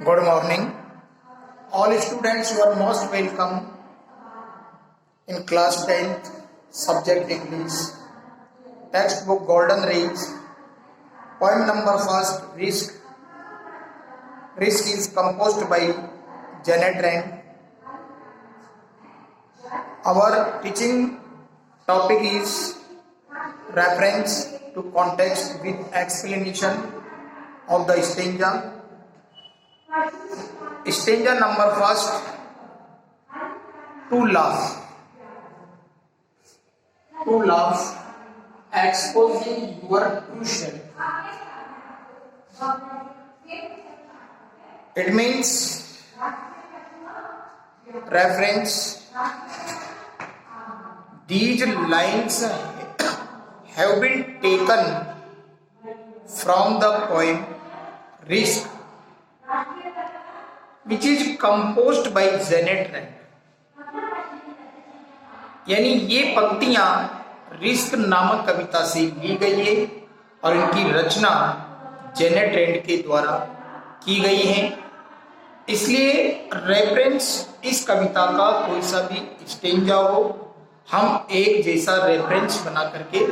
Good morning. All students, you are most welcome in class 10th, subject English, textbook Golden Rays. Point number first, risk. Risk is composed by Janet Rand. Our teaching topic is reference to context with explanation of the stanza. Stanza number first, to laugh. To laugh, exposing your true self. It means reference. These lines have been taken from the poem Risk, which is composed by Janet Rand. यानी ये पंक्तियां risk नामक कविता से ली गई है और इनकी रचना Janet Rand के द्वारा की गई है। इसलिए रेफरेंस इस कविता का कोई सा भी स्टेंजा हो, हम एक जैसा रेफरेंस बना करके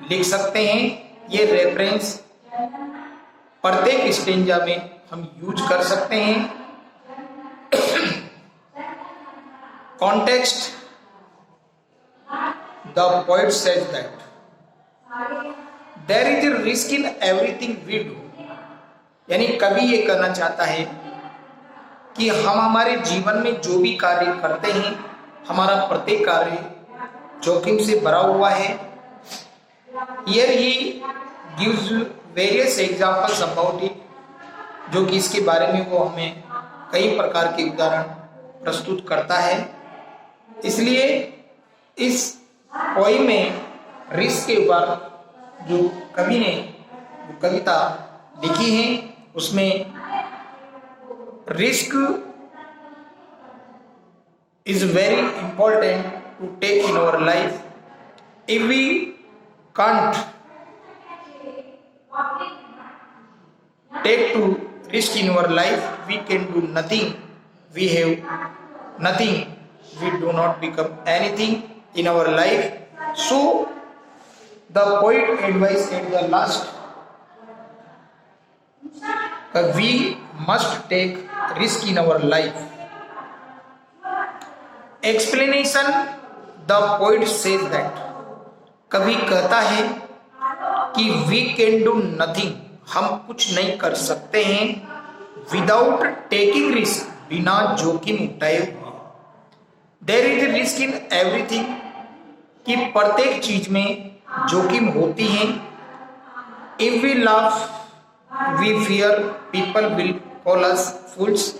लिख सकते हैं। ये रेफरेंस प्रत्येक स्टेंजा में हम यूज कर सकते हैं। Context, the poet says that there is a risk in everything we do. यानी कवि ये कहना चाहता है कि हम हमारे जीवन में जो भी कार्य करते हैं, हमारा प्रत्येक कार्य जोखिम से भरा हुआ है। Here he gives various examples about it, जो कि इसके बारे में वो हमें कई प्रकार के उदाहरण प्रस्तुत करता है। इसलिए इस पोएम में रिस्क के ऊपर जो कवि ने कविता लिखी है, उसमें risk is very important to take in our life. If we can't take to risk in our life, we can do nothing. We have nothing. We do not become anything in our life. So the poet advised at the last that we must take risk in our life. Explanation, the poet says that कवि कहता है कि we can do nothing, हम कुछ नहीं कर सकते हैं विदाउट टेकिंग रिस्क, बिना जोखिम उठाए हुए। There is risk in everything, कि प्रत्येक चीज में जोखिम होती है। If we laugh we fear people will call us fools,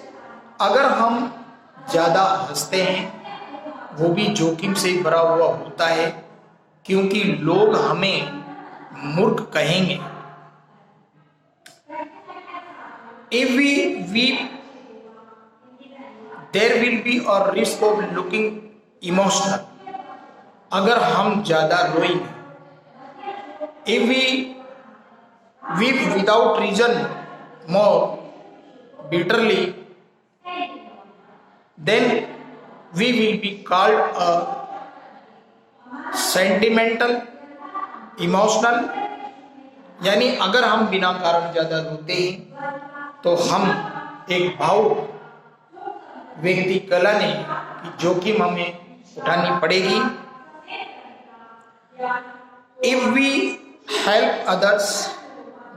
अगर हम ज्यादा हंसते हैं वो भी जोखिम से भरा हुआ होता है, क्योंकि लोग हमें मूर्ख कहेंगे। If we weep, there will be a risk of looking emotional, अगर हम ज्यादा रोएंगे। If we weep without reason more bitterly, then we will be called a sentimental, emotional। यानी अगर हम बिना कारण ज्यादा रोते हैं तो हम एक भावुक व्यक्ति कहलाने की जोखिम हमें उठानी पड़ेगी। If we help others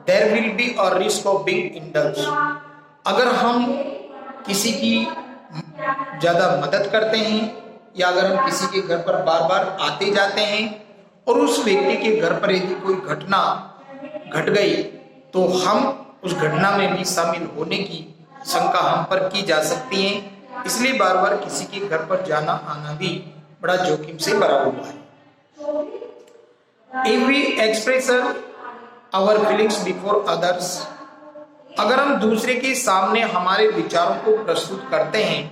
there will be a risk of being indulge, अगर हम किसी की ज्यादा मदद करते हैं या अगर हम किसी के घर पर बार बार आते जाते हैं और उस व्यक्ति के घर पर यदि कोई घटना घट गई तो हम उस घटना में भी शामिल होने की शंका हम पर की जा सकती है। इसलिए बार बार किसी के घर पर जाना आना भी बड़ा जोखिम से भरा हुआ है। If we express our feelings before others, अगर हम दूसरे के सामने हमारे विचारों को प्रस्तुत करते हैं,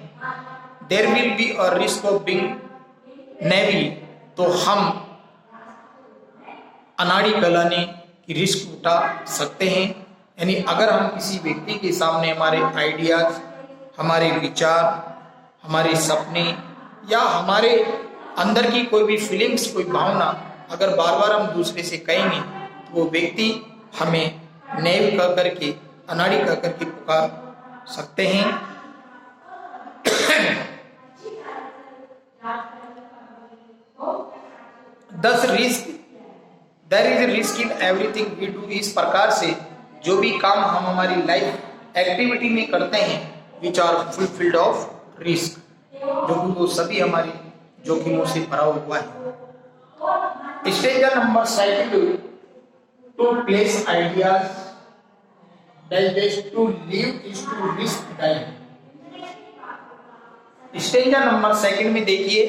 there will be a risk of being naive, तो हम अनाड़ी कहलाने की रिस्क उठा सकते हैं। यानी अगर हम किसी व्यक्ति के सामने हमारे आइडियाज, हमारे विचार, हमारे सपने या हमारे अंदर की कोई भी फीलिंग्स, कोई भावना अगर बार बार हम दूसरे से कहेंगे तो वो व्यक्ति हमें नेव कह करके, अनाड़ी कह करके पुकार सकते हैं। Thus risk, there is risk in everything we do. इस प्रकार से जो भी काम हम हमारी लाइफ एक्टिविटी में करते हैं which are fulfilled of risk, जो कि वो सभी हमारे जोखिमों से भरा हुआ है। Stage number second, to place ideas to live is to risk dying. Stage number second में देखिए,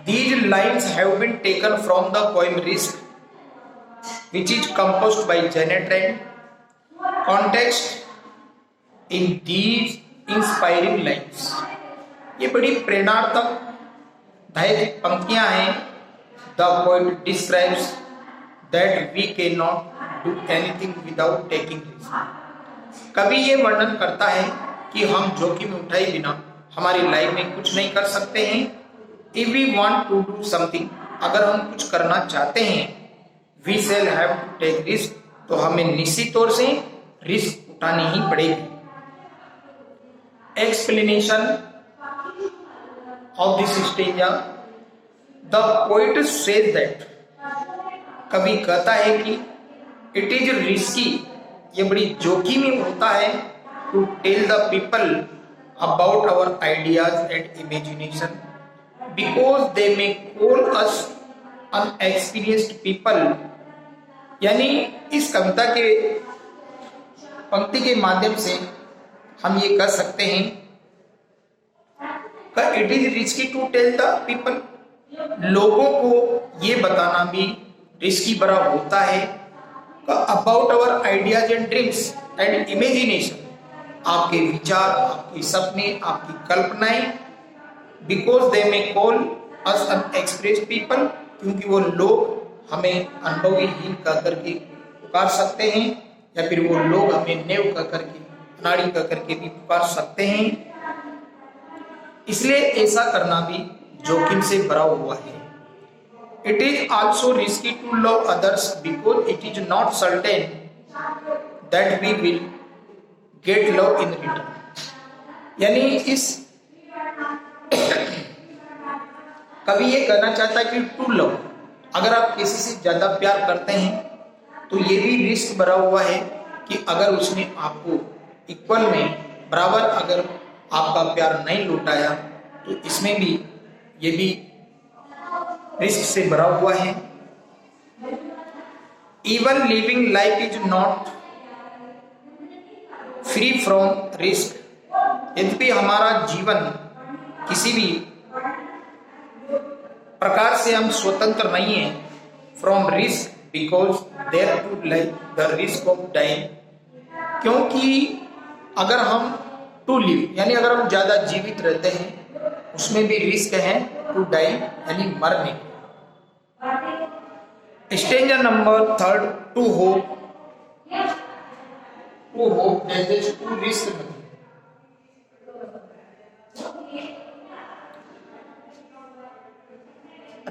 these lines have been taken from the poem Risk, which is composed by Janet Rand. Context in these inspiring lines, ये बड़ी प्रेरणात्मक धायक पंक्तियां हैं। The poet describes that we cannot do anything without taking risk। कवि ये वर्णन करता है कि हम जोखिम उठाए बिना हमारी लाइफ में कुछ नहीं कर सकते हैं। If we want to do something, अगर हम कुछ करना चाहते हैं, we shall have to take risk, तो हमें निश्चित तौर से रिस्क उठानी ही पड़ेगी। Explanation of this stanza, the poet says that, कवि कहता है कि it is risky, ये बड़ी जोखिमी होता है to tell the people about our ideas and imagination, because they may call us unexperienced people। यानी इस कविता के पंक्ति के माध्यम से हम ये कह सकते हैं कि it is risky to tell the people, लोगों को ये बताना भी रिस्की भरा होता है about our ideas and dreams and imagination, आपके विचार, आपके सपने, आपकी कल्पनाएं। Because they may call us unexperienced people, क्योंकि वो लोग हमें अनुभवीहीन कह करके पुकार सकते हैं, या फिर वो लोग हमें नेव कह करके, अनाड़ी कह करके भी पुकार सकते हैं। इसलिए ऐसा करना भी जोखिम से भरा हुआ है। It is also risky to love others because it is not certain that we will get love in return। यानी इस कवि ये कहना चाहता है कि टू लव, अगर आप किसी से ज्यादा प्यार करते हैं तो ये भी रिस्क भरा हुआ है कि अगर उसने आपको इक्वल में बराबर अगर आपका प्यार नहीं लौटाया तो इसमें भी ये भी रिस्क से भरा हुआ है। Even living life is not free from risk, यद्यपि हमारा जीवन किसी भी प्रकार से हम स्वतंत्र नहीं है from risk, because there to like the risk of dying, क्योंकि अगर हम टू लिव यानी अगर हम ज्यादा जीवित रहते हैं उसमें भी रिस्क है टू डाई यानी मरने। Stage number third, to hope to risk.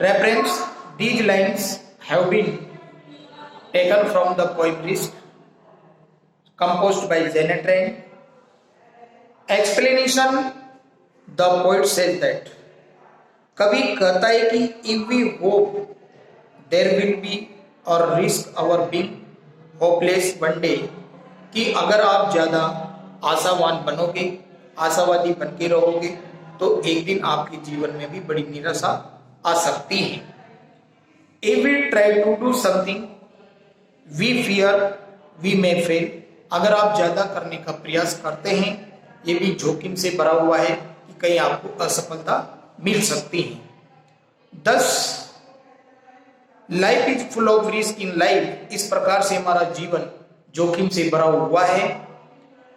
Reference, these lines have been taken from the poem Risk, composed by Janet Rand. Explanation, the poet says that, कवि कहता है कि if we hope there will be or risk our being hopeless one day, कि अगर आप ज्यादा आशावान बनोगे, आशावादी बन के रहोगे तो एक दिन आपके जीवन में भी बड़ी निराशा आ सकती है। If we try to do something we fear we may fail, अगर आप ज्यादा करने का प्रयास करते हैं ये भी जोखिम से भरा हुआ है कि कहीं आपको असफलता मिल सकती है। Thus life is full of risk in life, इस प्रकार से हमारा जीवन जोखिम से भरा हुआ है।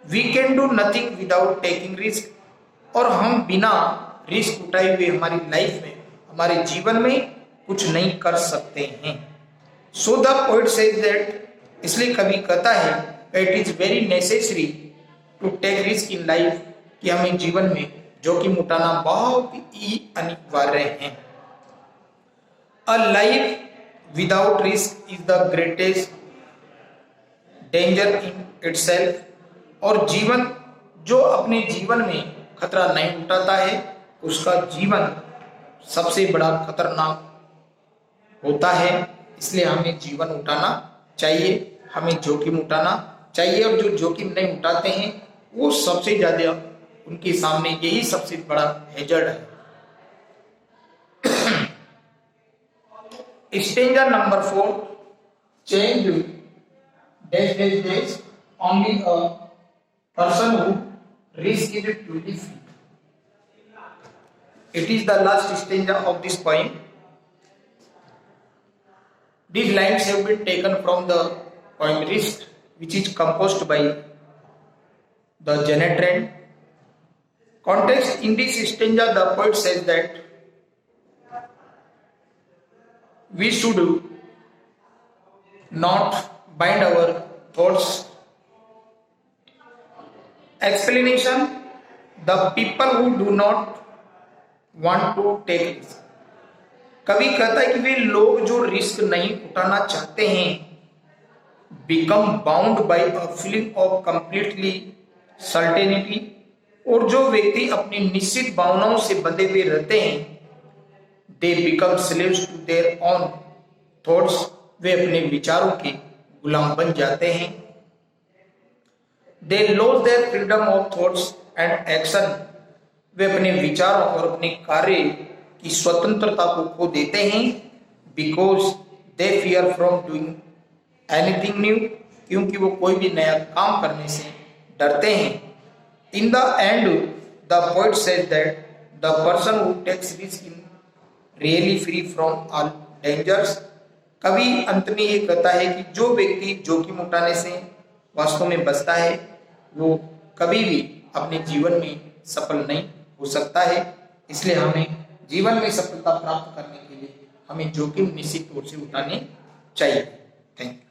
We can do nothing without taking risk, और हम बिना रिस्क उठाए हुए हमारी लाइफ में, हमारे जीवन में कुछ नहीं कर सकते हैं। So the poet says that, इसलिए कवि कहता है it is very necessary to take risk in life, कि हमें जीवन में जोखिम उठाना बहुत ही अनिवार्य है। A life without risk is the greatest danger in itself, और जीवन जो अपने जीवन में खतरा नहीं उठाता है उसका जीवन सबसे बड़ा खतरनाक होता है। इसलिए हमें जीवन उठाना चाहिए, हमें जोखिम उठाना चाहिए, और जो जोखिम नहीं उठाते हैं वो सबसे ज्यादा उनके सामने यही सबसे बड़ा हैजर्ड है। स्टेंजर number 4, change dash dash dash only a person who risk is truly free. It is the last stanza of this poem. These lines have been taken from the poem Risk, which is composed by the Janet Rand. Context: in this stanza, the poet says that we should not bind our thoughts. Explanation: the people who do not want to take risk. कवि कहता है कि वे लोग जो risk नहीं उठाना चाहते हैं become bound by a feeling of completely certainty, और जो व्यक्ति अपनी निश्चित भावनाओं से बंधे हुए रहते हैं they become slaves to their own thoughts, वे अपने विचारों के गुलाम बन जाते हैं। They lose their freedom of thoughts and action, वे अपने विचारों और अपने कार्य की स्वतंत्रता को खो देते हैं। Because they fear from doing anything new, क्योंकि वो कोई भी नया काम करने से डरते हैं। In the end the poet says that the person who takes risk in really free from all dangers. कवि अंत में ये कहता है कि जो व्यक्ति जोखिम उठाने से वास्तव में बचता है वो कभी भी अपने जीवन में सफल नहीं हो सकता है। इसलिए हमें जीवन में सफलता प्राप्त करने के लिए हमें जोखिम निश्चित तौर से उठाने चाहिए। Thank you.